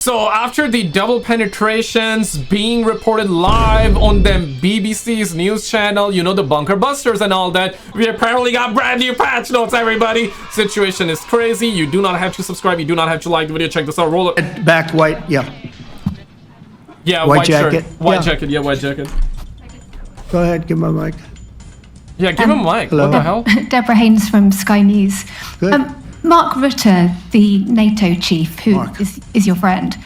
So after the double penetrations being reported live on the BBC's news channel, you know, the bunker busters and all that, we apparently got brand new patch notes, everybody. Situation is crazy. You do not have to subscribe. You do not have to like the video. Check this out. Roll it. Back white, yeah. Yeah, white jacket. Shirt. White jacket, yeah, white jacket. Go ahead, give him a mic. Yeah, give him a mic. Hello. What the hell? Deborah Haynes from Sky News. Good. Mark Rutte, the NATO chief, who is your friend,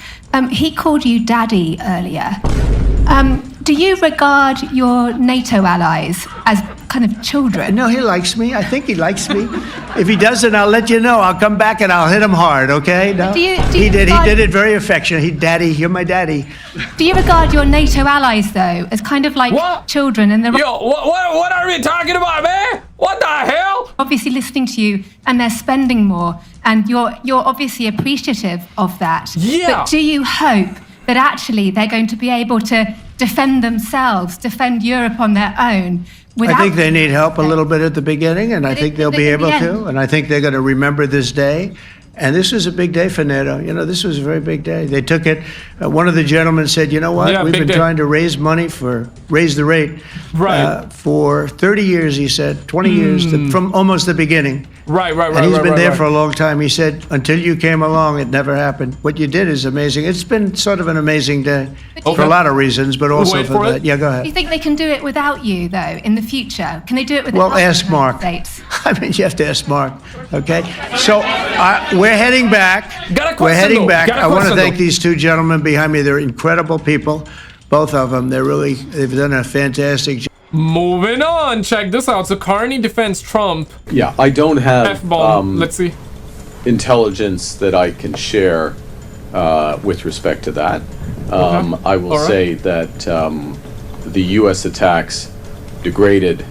he called you daddy earlier. Do you regard your NATO allies as kind of children? No, he likes me. I think he likes me. If he doesn't, I'll let you know. I'll come back and I'll hit him hard, okay? No? He did it very affectionate. Daddy, you're my daddy. Do you regard your NATO allies, though, as kind of like children? And they're What are we talking about, man? What the hell? obviously listening to you, and they're spending more, and you're obviously appreciative of that. Yeah. But do you hope that actually they're going to be able to defend themselves, defend Europe on their own? I think they need help a little bit at the beginning, and I think they'll be able to, and I think they're going to remember this day. And this was a big day for NATO. You know, this was a very big day. They took it. One of the gentlemen said, you know what? We've been trying to raise money raise the rate for 30 years, he said, 20 years, from almost the begining. Right. And he's been there for a long time. He said, until you came along, it never happened. What you did is amazing. It's been sort of an amazing day for a lot of reasons, but also for that. Yeah, go ahead. Do you think they can do it without you, though, in the future? Can they do it without Well, ask Mark. I mean, you have to ask Mark, okay? So we're heading back. We're heading back. I want to thank these two gentlemen behind me. They're incredible people, both of them. They've done a fantastic job. Moving on. Check this out. So Carney defends Trump. Yeah, I don't have let's see, intelligence that I can share with respect to that. I will say that the U.S. attacks degraded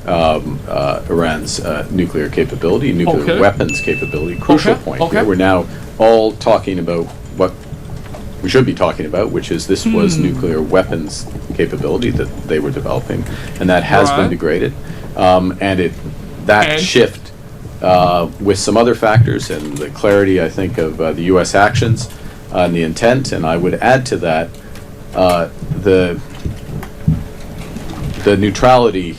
Iran's nuclear capability, nuclear weapons capability. Crucial point here. We're now all talking about what we should be talking about, which is this was nuclear weapons capability that they were developing, and that has been degraded. That shift with some other factors and the clarity, I think, of the U.S. actions and the intent, and I would add to that the neutrality.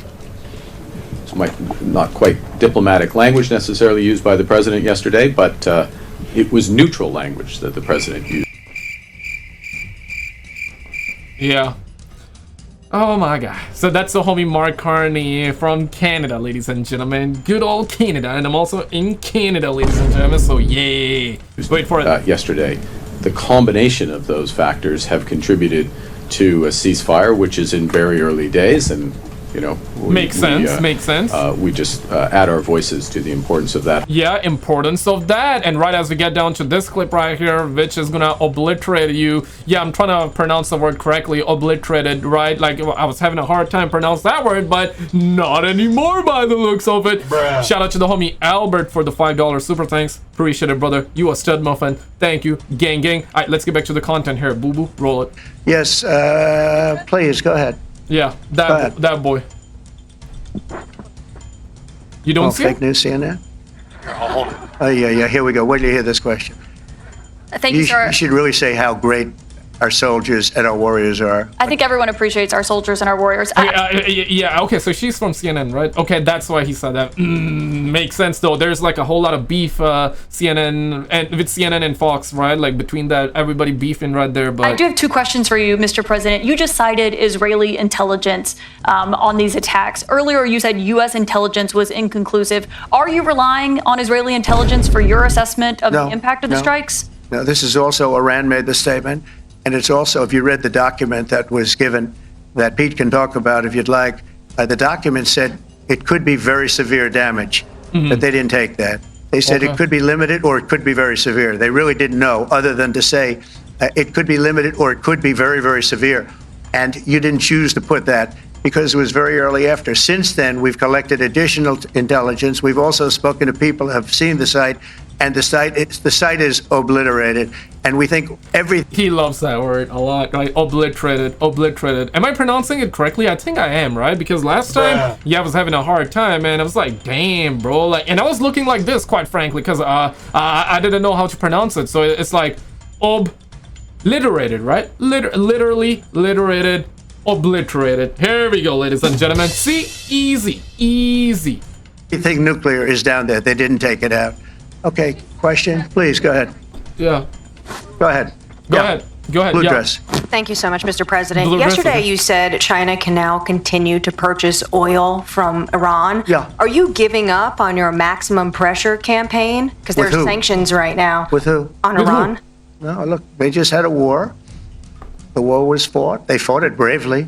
Not quite diplomatic language necessarily used by the president yesterday, but it was neutral language that the president used. Yeah. Oh my god. So that's the homie Mark Carney from Canada, ladies and gentlemen. Good old Canada. And I'm also in Canada, ladies and gentlemen. So yay. Wait for it. Yesterday. The combination of those factors have contributed to a ceasefire, which is in very early days, and you know, makes sense. We just add our voices to the importance of that. Yeah, importance of that. And right as we get down to this clip right here, which is gonna obliterate you. Yeah, I'm trying to pronounce the word correctly. Obliterated, right? Like, I was having a hard time pronounce that word, but not anymore by the looks of it. Bruh. Shout out to the homie Albert for the $5 super thanks. Appreciate it, brother. You a stud muffin. Thank you. Gang. All right, let's get back to the content here. Boo boo, roll it. Yes, please, go ahead. Yeah, that boy. You don't see fake news, CNN? Oh, yeah, here we go. Wait till you hear this question. Thank you, sir. You should really say how great our soldiers and our warriors are. I think everyone appreciates our soldiers and our warriors. Yeah, okay, so she's from CNN, right? Okay, that's why he said that. Makes sense, though. There's like a whole lot of beef, CNN and Fox, right? Like between that, everybody beefing right there. But I do have two questions for you, Mr. President. You just cited Israeli intelligence on these attacks. Earlier, you said U.S. intelligence was inconclusive. Are you relying on Israeli intelligence for your assessment of the impact of the strikes? No, this is also Iran made the statement. And it's also, if you read the document that was given, that Pete can talk about if you'd like, the document said it could be very severe damage, but they didn't take that. They said it could be limited or it could be very severe. They really didn't know, other than to say it could be limited or it could be very, very severe. And you didn't choose to put that because it was very early after. Since then, we've collected additional intelligence. We've also spoken to people who have seen the site, and the site is obliterated. And we think he loves that word a lot, right? Obliterated. Am I pronouncing it correctly? I think I am, right? Because last time, I was having a hard time, man. I was like, damn, bro. Like, and I was looking like this, quite frankly, because I didn't know how to pronounce it. So it's like Liberated, right? Literally liberated, obliterated. Here we go, ladies and gentlemen. See, easy. You think nuclear is down there? They didn't take it out. Okay, question, please go ahead. Yeah. Go ahead. Go ahead. Blue dress. Thank you so much, Mr. President. Blue dress, Yesterday, okay. you said China can now continue to purchase oil from Iran. Yeah. Are you giving up on your maximum pressure campaign? Because there With are who? sanctions right now With who? on With who? Iran. No, look, they just had a war. The war was fought. They fought it bravely.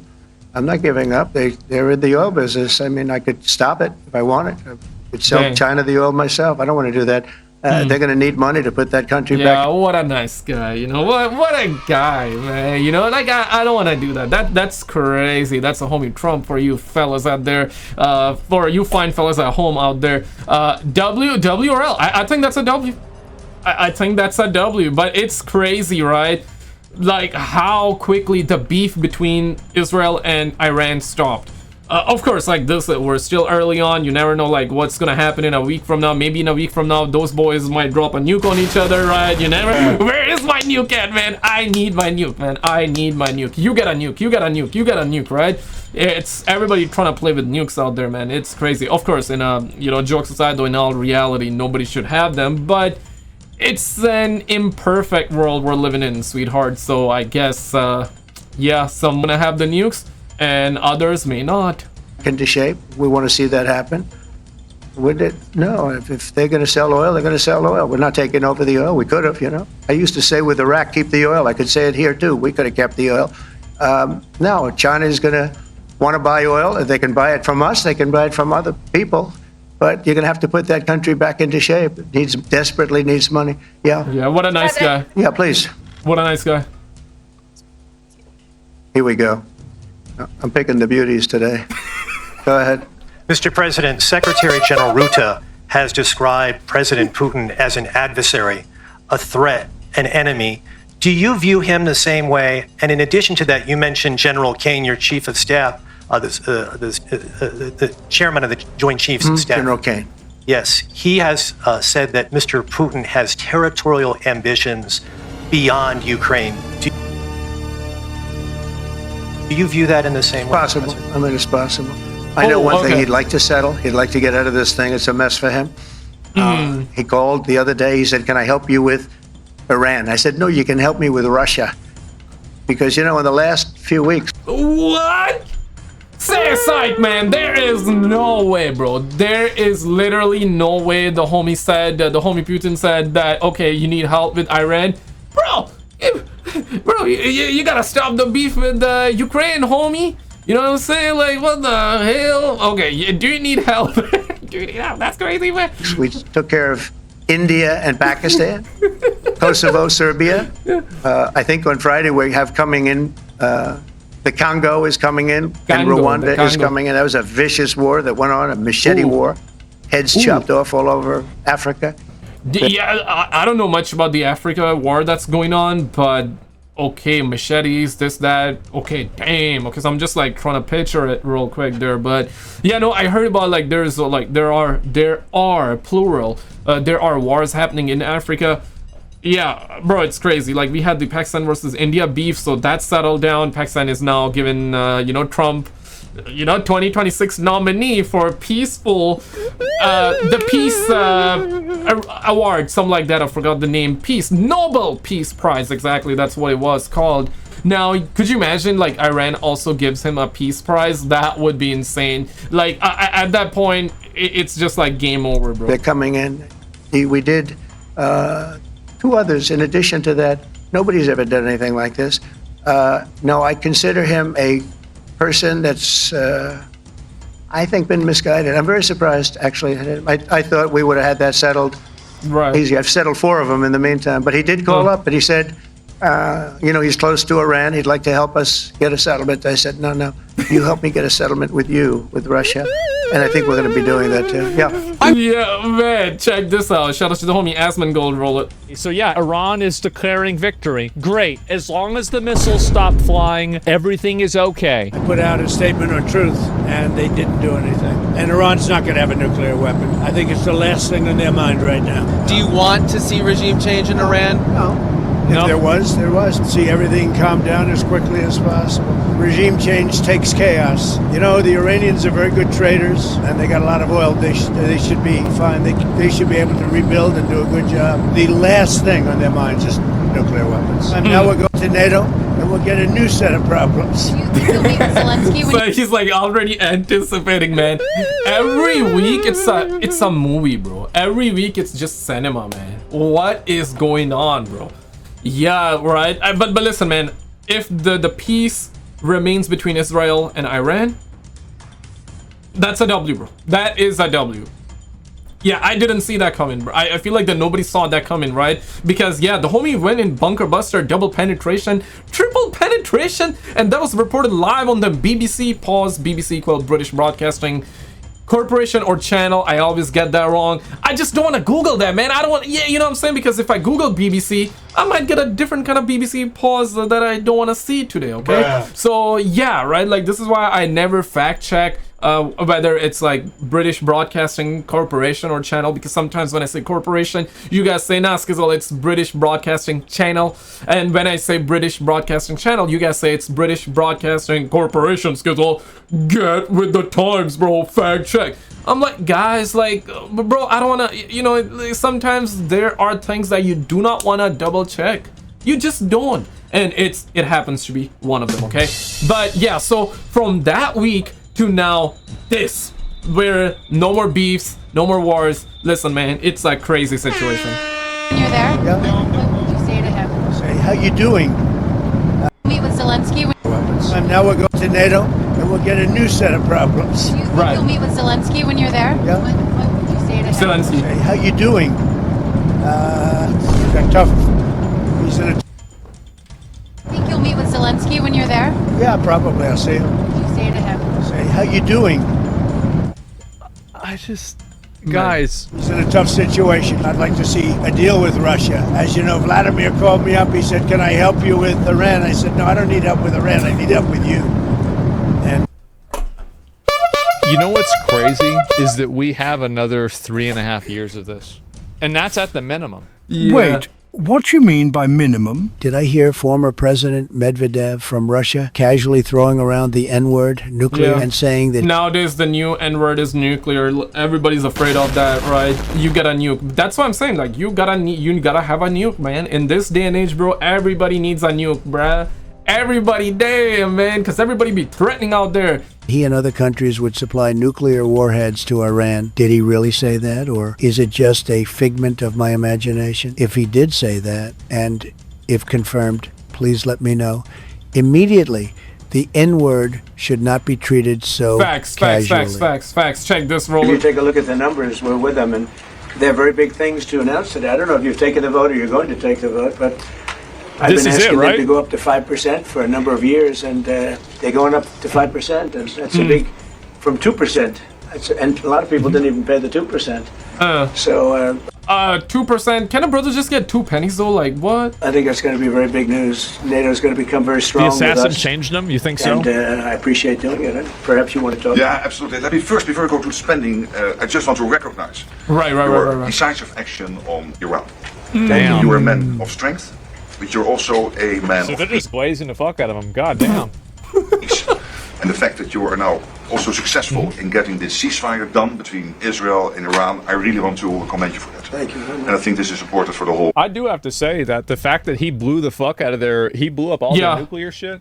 I'm not giving up. They're in the oil business. I mean, I could stop it if I wanted. I could sell Dang. China the oil myself. I don't want to do that. They're going to need money to put that country Yeah, back. what a nice guy. You know, what a guy, man. You know, like I don't want to do that. That's crazy. That's a homie Trump for you fellas out there. For you fine fellas at home out there. W or L? I think that's a W. I think that's a W. But it's crazy, right? Like how quickly the beef between Israel and Iran stopped. Of course, like this, we're still early on. You never know, like, what's gonna happen in a week from now. Maybe in a week from now, those boys might drop a nuke on each other, right? You never. Where is my nuke at, man? I need my nuke, man. I need my nuke. You get a nuke. You get a nuke. You get a nuke, right? It's everybody trying to play with nukes out there, man. It's crazy. Of course, in jokes aside, though, in all reality, nobody should have them. But it's an imperfect world we're living in, sweetheart. So I guess, yeah, some gonna have the nukes. And others may not. Into shape. We want to see that happen. Would it? No. If they're going to sell oil, they're going to sell oil. We're not taking over the oil. We could have, you know. I used to say with Iraq, keep the oil. I could say it here too. We could have kept the oil. No, China is going to want to buy oil. If they can buy it from us, they can buy it from other people. But you're going to have to put that country back into shape. It desperately needs money. Yeah. Yeah, what a nice guy. Yeah, please. What a nice guy. Here we go. I'm picking the beauties today. Go ahead. Mr. President, Secretary General Rutte has described President Putin as an adversary, a threat, an enemy. Do you view him the same way? And in addition to that, you mentioned General Kane, your chief of staff, the chairman of the Joint Chiefs of Staff. General Kane. Yes, he has said that Mr. Putin has territorial ambitions beyond Ukraine. Do you view that in the same way? Possible. I mean, it's possible. I know one thing. He'd like to settle. He'd like to get out of this thing. It's a mess for him. He called the other day. He said, can I help you with Iran? I said, no, you can help me with Russia. Because, you know, in the last few weeks. What? Say aside, man. There is no way, bro. There is literally no way. The homie Putin said that, okay, you need help with Iran. Bro, you gotta stop the beef with Ukraine, homie. You know what I'm saying? Like, what the hell? Okay, do you need help? Do you need help? That's crazy, man. We took care of India and Pakistan, Kosovo, Serbia. I think on Friday we have coming in, the Congo is coming in, and Rwanda is coming in. That was a vicious war that went on, a machete war. Heads chopped off all over Africa. Yeah, I don't know much about the Africa war that's going on, but okay, machetes, this, that, okay, damn, because I'm just like trying to picture it real quick there. But yeah, no, I heard about like there are plural, there are wars happening in Africa. Yeah, bro, it's crazy. Like we had the Pakistan versus India beef, so that's settled down. Pakistan is now given Trump 2026 nominee for peaceful the peace award, something like that. I forgot the name. Nobel Peace Prize, exactly, that's what it was called. Now, could you imagine like Iran also gives him a peace prize? That would be insane. Like at that point, it's just like game over, bro. They're coming in. We did two others in addition to that. Nobody's ever done anything like this. No, I consider him a person that's, I think, been misguided. I'm very surprised, actually. I thought we would have had that settled. Right. Easy. I've settled 4 of them in the meantime. But he did call up, and he said, he's close to Iran. He'd like to help us get a settlement. I said, no, you help me get a settlement with Russia. And I think we're going to be doing that too. Yeah. Yeah, man, check this out. Shout out to the homie Asmongold Roll It. So yeah, Iran is declaring victory. Great. As long as the missiles stop flying, everything is okay. I put out a statement of truth, and they didn't do anything. And Iran's not going to have a nuclear weapon. I think it's the last thing on their mind right now. Do you want to see regime change in Iran? If there was, there was. See everything calm down as quickly as possible. Regime change takes chaos. You know, the Iranians are very good traders, and they got a lot of oil. They should be fine. They should be able to rebuild and do a good job. The last thing on their minds is nuclear weapons. And now we're going to NATO, and we'll get a new set of problems. So he's like already anticipating, man. Every week it's a movie, bro. Every week it's just cinema, man. What is going on, bro? Yeah, right. But listen, man. If the peace remains between Israel and Iran, that's a W, bro. That is a W. Yeah, I didn't see that coming, bro. I feel like that nobody saw that coming, right? Because, yeah, the homie went in bunker buster, double penetration, triple penetration, and that was reported live on the BBC, pause, BBC = British Broadcasting Corporation or channel. I always get that wrong. I just don't want to Google that, man. I don't want, yeah, you know what I'm saying? Because if I Google BBC, I might get a different kind of BBC pause that I don't want to see today, okay? Yeah. So, yeah, right? Like, this is why I never fact check whether it's like British Broadcasting Corporation or channel, because sometimes when I say corporation, you guys say, nah, SKizzle, it's British Broadcasting Channel. And when I say British Broadcasting Channel, you guys say it's British Broadcasting Corporation, SKizzle. Get with the times, bro. Fact check. I'm like, guys, like, bro, I don't want to, you know, sometimes there are things that you do not want to double check. You just don't. And it happens to be one of them, okay? But yeah, so from that week to now, this, where no more beefs, no more wars. Listen, man, it's a crazy situation. You're there? Yeah. What would you say to him? Say, how you doing? Meet with Zelensky. And now we're going to NATO, and we'll get a new set of problems. Do you think you'll meet with Zelensky when you're there? Yeah. What would you say to him? Zelensky. Say, how you doing? Got tough. He's in a... Think you'll meet with Zelensky when you're there? Yeah, probably. I'll see him. What would you say to him? Say, how you doing? I just, guys. He's in a tough situation. I'd like to see a deal with Russia. As you know, Vladimir called me up. He said, can I help you with Iran? I said, no, I don't need help with Iran. I need help with you. And You know what's crazy is that we have another 3.5 years of this. And that's at the minimum. Yeah. Wait, what you mean by minimum? did I hear former President Medvedev from Russia casually throwing around the N-word, nuclear, and saying that... Nowadays, the new N-word is nuclear. Everybody's afraid of that, right? You got a nuke. That's what I'm saying. Like, you gotta have a nuke, man. In this day and age, bro, everybody needs a nuke, bruh. Everybody, damn, man, because everybody be threatening out there. He and other countries would supply nuclear warheads to Iran. Did he really say that, or is it just a figment of my imagination? If he did say that, and if confirmed, please let me know. Immediately, the N-word should not be treated so casually. Facts. Check this, roller. If you take a look at the numbers, we're with them, and they're very big things to announce today. I don't know if you've taken the vote or you're going to take the vote, but I've been asking them to go up to 5% for a number of years, and they're going up to 5%, and that's a big, from 2%. And a lot of people didn't even pay the 2%. 2%. Can a brother just get 2 pennies though? Like what? I think that's going to be very big news. NATO's going to become very strong. The assassin changed them. You think so? And I appreciate doing it. Perhaps you want to talk. Yeah, absolutely. Let me first, before I go to spending, I just want to recognize your decisive action on Iran. Damn. You are a man of strength, but you're also a man So of they're just blazing the fuck out of them. God damn. peace. And the fact that you are now also successful in getting this ceasefire done between Israel and Iran, I really want to commend you for that. Thank you very much. And I think this is important for the whole. I do have to say that the fact that he blew the fuck out of he blew up all the nuclear shit,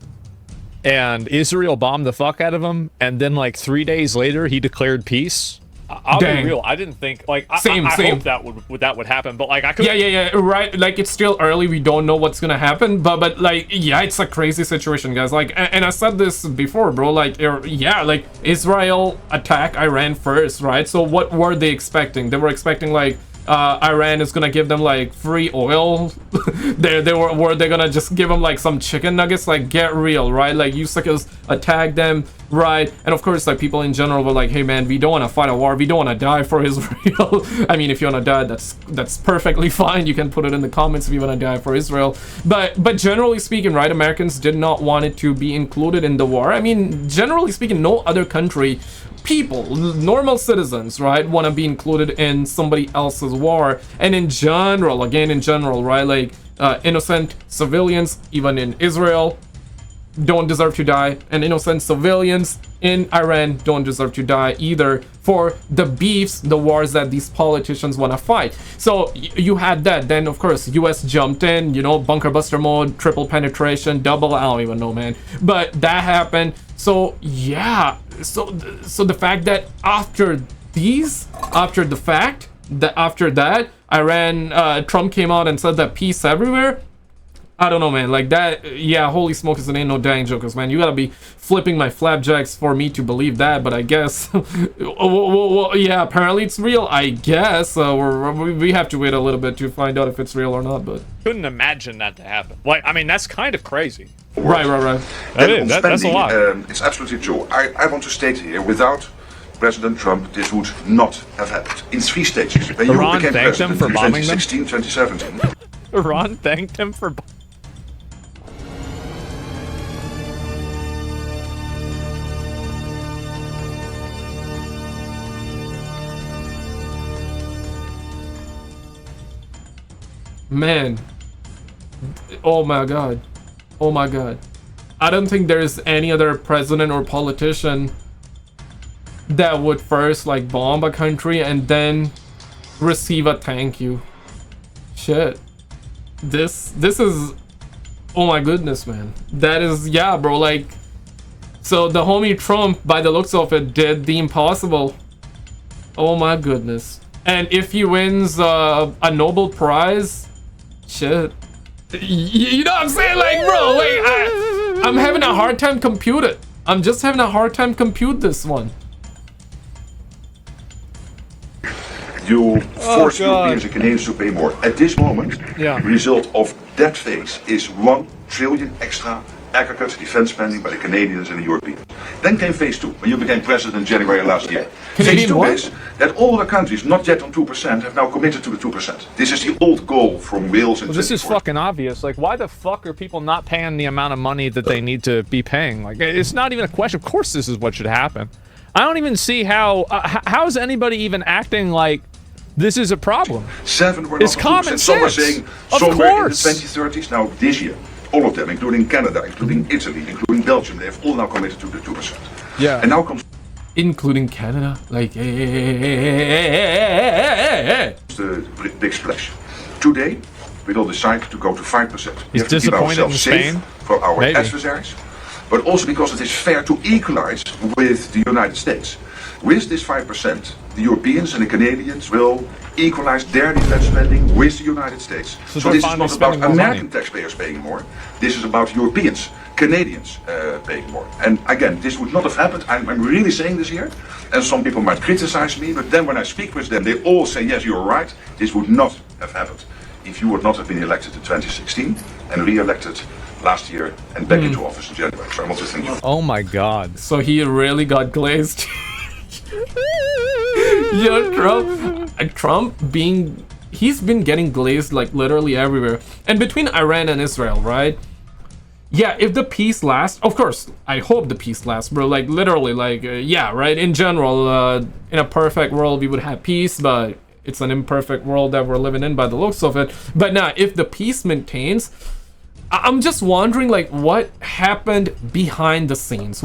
and Israel bombed the fuck out of him, and then like 3 days later he declared peace. I'll be real. I didn't think like I hope that would happen, but like I could. Yeah. Right. Like it's still early. We don't know what's gonna happen, but like yeah, it's a crazy situation, guys. Like, and I said this before, bro. Like, yeah, like Israel attacked Iran first, right? So what were they expecting? They were expecting like Iran is gonna give them like free oil. were they gonna just give them like some chicken nuggets? Like get real, right? Like you suckers attack them, right? And of course, like people in general were like, hey man, we don't want to fight a war. We don't want to die for Israel. I mean, if you want to die, that's perfectly fine. You can put it in the comments if you want to die for Israel. But generally speaking, right? Americans did not want it to be included in the war. I mean, generally speaking, no other country. People, normal citizens, right, want to be included in somebody else's war. And in general, right, like innocent civilians, even in Israel, don't deserve to die, and innocent civilians in Iran don't deserve to die either for the beefs, the wars that these politicians want to fight. So you had that. Then of course US jumped in, you know, bunker buster mode, triple penetration, double, I don't even know, man, but that happened. So yeah, so the fact that after that Iran, Trump came out and said that peace everywhere. I don't know, man, like that, yeah, holy smokes, it ain't no dang jokers, man. You gotta be flipping my flapjacks for me to believe that, but I guess, well, yeah, apparently it's real, I guess. We have to wait a little bit to find out if it's real or not, but... Couldn't imagine that to happen. Like, I mean, that's kind of crazy. Right. That's a lot. It's absolutely true. I want to state here, without President Trump, this would not have happened. In 3 stages. When Iran you became thanked him president for in bombing 2016, 2017. Iran thanked him for... Man, oh my god, I don't think there's any other president or politician that would first like bomb a country and then receive a thank you. Shit, this is, oh my goodness, man. That is, yeah, bro, like, so the homie Trump, by the looks of it, did the impossible. Oh my goodness. And if he wins a Nobel Prize, shit, you know what I'm saying? Like, bro, like, I'm having a hard time compute it. I'm just having a hard time compute this one. You force Europeans and Canadians to pay more. At this moment, the result of that phase is 1 trillion extra aggregate defense spending by the Canadians and the Europeans. Then came phase 2, when you became president in January last year. Phase 2 is that all the countries not yet on 2% have now committed to the 2%. This is the old goal from Wales and this is fucking obvious. Like, why the fuck are people not paying the amount of money that they need to be paying? Like, it's not even a question. Of course this is what should happen. I don't even see how is anybody even acting like this is a problem. 7 were it's not common sense. Some were saying of somewhere course. in the 2030s. Now this year, all of them, including Canada, including Italy, including Belgium, they have all now committed to the 2%. Yeah. And now comes... Including Canada? Like, hey. The big splash. Today, we will decide to go to 5%. We He's have to keep disappointed ourselves in safe Spain? for our Maybe. adversaries, but also because it is fair to equalize with the United States. With this 5%, the Europeans and the Canadians will equalize their defense spending with the United States. So this is not about American taxpayers paying more. This is about Europeans, Canadians paying more. And again, this would not have happened. I'm really saying this here. And some people might criticize me, but then when I speak with them, they all say, yes, you're right. This would not have happened if you would not have been elected in 2016 and re-elected last year and back into office in January. So I want to thank you. Oh my god. So he really got glazed. Yeah, Trump he's been getting glazed like literally everywhere. And between Iran and Israel, right? Yeah, if the peace lasts, of course, I hope the peace lasts, bro. Like literally, like yeah, right? In general, in a perfect world, we would have peace, but it's an imperfect world that we're living in by the looks of it. But now, if the peace maintains, I'm just wondering, like, what happened behind the scenes?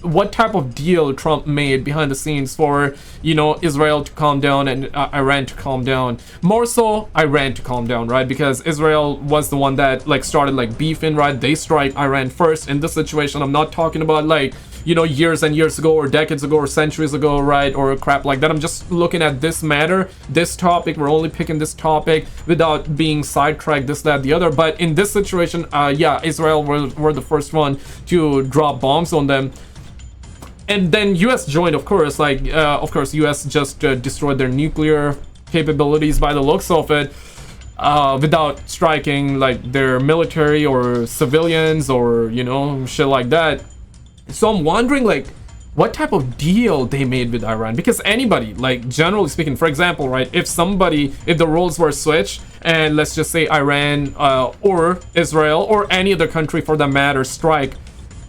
What type of deal Trump made behind the scenes for, you know, Israel to calm down and Iran to calm down? More so Iran to calm down, right? Because Israel was the one that like started like beefing, right? They strike Iran first in this situation. I'm not talking about like, you know, years and years ago or decades ago or centuries ago, right? Or crap like that. I'm just looking at this matter, this topic. We're only picking this topic without being sidetracked, this, that, the other. But in this situation, yeah, Israel were the first one to drop bombs on them. And then US joined, of course, like, of course, US just destroyed their nuclear capabilities by the looks of it, without striking, like, their military or civilians or, you know, shit like that. So I'm wondering, like, what type of deal they made with Iran? Because anybody, like, generally speaking, for example, right, if the roles were switched, and let's just say Iran or Israel or any other country for that matter strike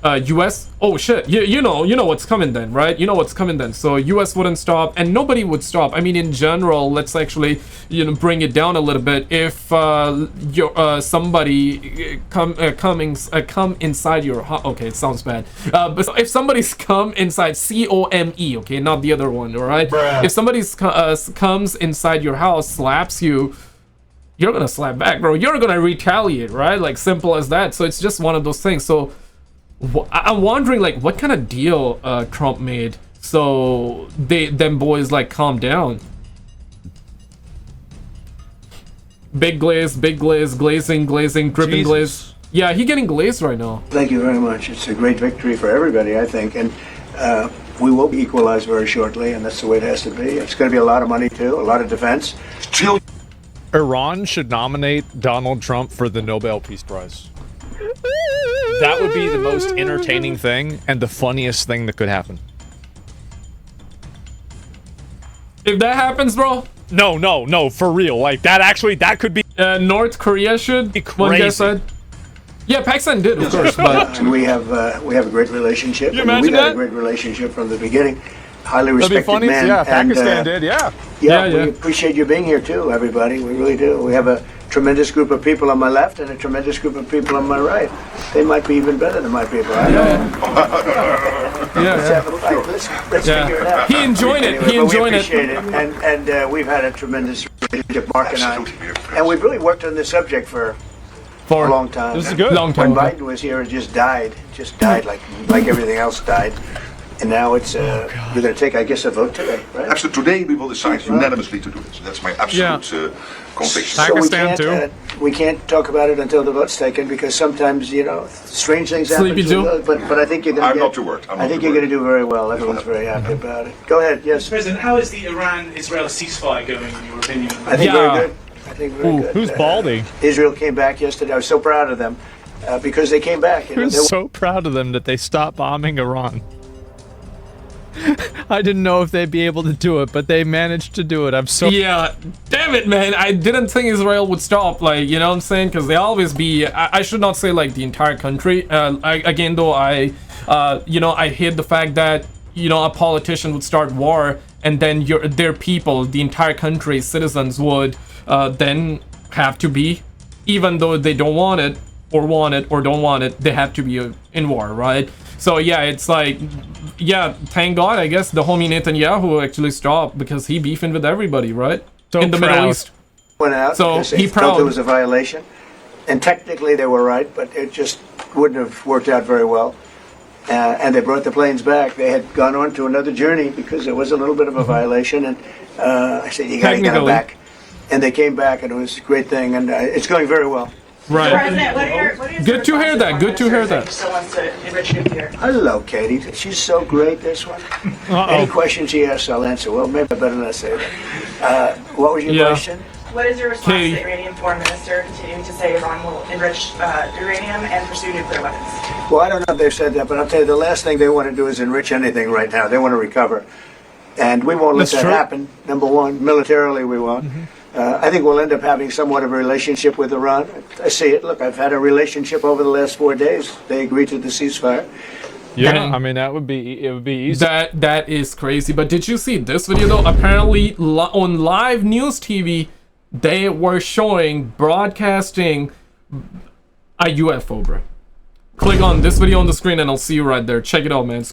US, oh shit, you know what's coming then, right? You know what's coming then. So US wouldn't stop, and nobody would stop. I mean, in general, let's actually, bring it down a little bit. If somebody come inside your house, okay, it sounds bad. But if somebody's come inside, C-O-M-E, okay, not the other one, all right? Bruh. If somebody's comes inside your house, slaps you, you're gonna slap back, bro. You're gonna retaliate, right? Like, simple as that. So it's just one of those things. So I'm wondering, like, what kind of deal Trump made so them boys like calm down. Big glaze, glazing, dripping glaze. Yeah, he getting glazed right now. Thank you very much. It's a great victory for everybody, I think, and we will equalize very shortly, and that's the way it has to be. It's going to be a lot of money too, a lot of defense. Iran should nominate Donald Trump for the Nobel Peace Prize. That would be the most entertaining thing and the funniest thing that could happen. If that happens, bro. No, for real. Like, that could be... North Korea should be crazy. Yeah, Pakistan did, of course, but... And we have a great relationship. You imagine we had a great relationship from the beginning. Highly respected man. Yeah, Pakistan did, yeah. Yeah, we appreciate you being here too, everybody. We really do. We have a tremendous group of people on my left and a tremendous group of people on my right. They might be even better than my people. I don't know. Let's have a fight. Let's figure it out. He enjoyed it. Anyway, we appreciate it. And we've had a tremendous relationship, Mark and I. And we've really worked on this subject for a long time. This is good. Long time. When Biden was here, it just died like everything else died. And now it's, you're going to take, I guess, a vote today, right? Absolutely. Today we will decide unanimously to do this. That's my absolute conviction. Pakistan we can't talk about it until the vote's taken because sometimes, strange things happen. Sleepy Joe. But I think you're going to I'm not too worried. I think you're going to do very well. Everyone's very happy about it. Go ahead, yes. President, how is the Iran-Israel ceasefire going, in your opinion? I think very good. I think very good. Who's baldy? Israel came back yesterday. I was so proud of them because they came back. I'm so proud of them that they stopped bombing Iran. I didn't know if they'd be able to do it, but they managed to do it. I'm so... Yeah, damn it, man. I didn't think Israel would stop, like, you know what I'm saying? Because they always be... I should not say, like, the entire country. Again, though, I hate the fact that, a politician would start war, and then their people, the entire country, citizens, would then have to be, even though they don't want it, or don't want it, they have to be in war, right? So yeah, it's like, yeah, thank God, I guess the homie Netanyahu actually stopped because he beefing with everybody, right? So in the Middle East. Went out so he felt it was a violation, and technically they were right, but it just wouldn't have worked out very well. And they brought the planes back. They had gone on to another journey because it was a little bit of a violation, and I said, you got to get them back. And they came back, and it was a great thing, and it's going very well. Right. President, what are your Good to hear that. Good to hear that. Still wants to enrich nuclear. Hello, Katie. She's so great, this one. Any questions she asks, I'll answer. Well, maybe I better not say that. What was your question? What is your response to the Iranian foreign minister continuing to say Iran will enrich uranium and pursue nuclear weapons? Well, I don't know if they've said that, but I'll tell you, the last thing they want to do is enrich anything right now. They want to recover. And we won't let that happen, number one. Militarily, we won't. I think we'll end up having somewhat of a relationship with Iran. I see it. Look, I've had a relationship over the last 4 days. They agreed to the ceasefire. Yeah, I mean, it would be easy. That is crazy. But did you see this video, though? Apparently, on live news TV, they were broadcasting a UFO, bro. Click on this video on the screen and I'll see you right there. Check it out, man.